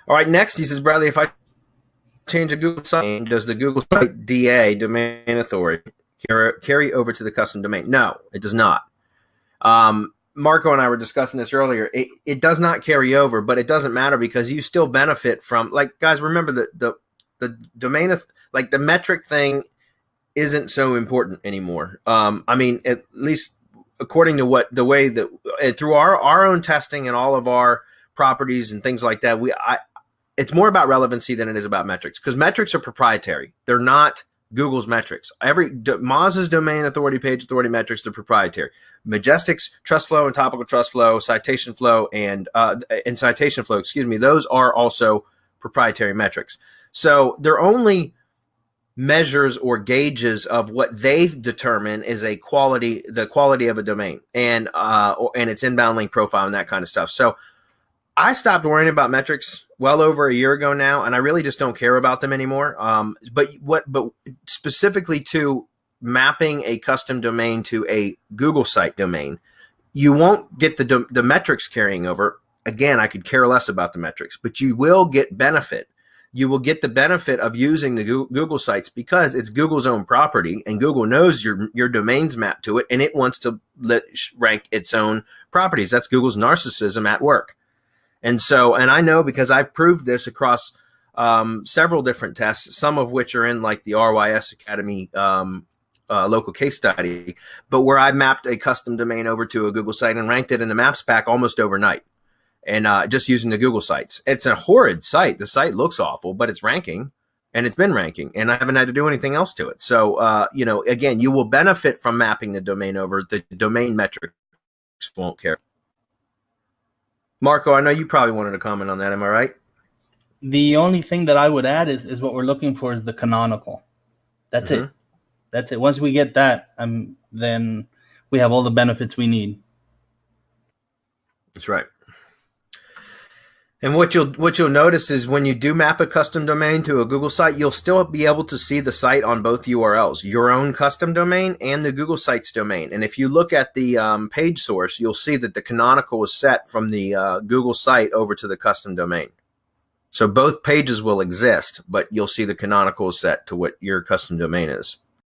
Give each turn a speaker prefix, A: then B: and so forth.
A: All right, next he says, Bradley, if I change a Google site, does the Google site DA, domain authority, carry over to the custom domain? No, it does not. Marco and I were discussing this earlier. It does not carry over, but it doesn't matter because you still benefit from, like, guys, remember the domain, like the metric thing isn't so important anymore. I mean, at least according to the way that through our own testing and all of our properties and things like that, it's more about relevancy than it is about metrics, because metrics are proprietary. They're not Google's metrics. Moz's domain authority, page authority metrics, they're proprietary. Majestic's trust flow and topical trust flow, citation flow, and citation flow, those are also proprietary metrics. So they're only measures or gauges of what they determine is the quality of a domain and its inbound link profile and that kind of stuff. So I stopped worrying about metrics well over a year ago now, and I really just don't care about them anymore. But specifically to mapping a custom domain to a Google site domain, you won't get the metrics carrying over. Again, I could care less about the metrics, but you will get benefit. You will get the benefit of using the Google sites because it's Google's own property, and Google knows your domain's mapped to it, and it wants to rank its own properties. That's Google's narcissism at work. And I know because I've proved this across several different tests, some of which are in like the RYS Academy local case study, but where I mapped a custom domain over to a Google site and ranked it in the maps pack almost overnight. And just using the Google sites. It's a horrid site. The site looks awful, but it's ranking, and it's been ranking, and I haven't had to do anything else to it. So, again, you will benefit from mapping the domain over. The domain metrics won't care. Marco, I know you probably wanted to comment on that. Am I right?
B: The only thing that I would add is what we're looking for is the canonical. That's it. That's it. Once we get that, then we have all the benefits we need.
A: That's right. And what you'll notice is when you do map a custom domain to a Google site, you'll still be able to see the site on both URLs, your own custom domain and the Google Sites domain. And if you look at the page source, you'll see that the canonical is set from the Google site over to the custom domain. So both pages will exist, but you'll see the canonical is set to what your custom domain is.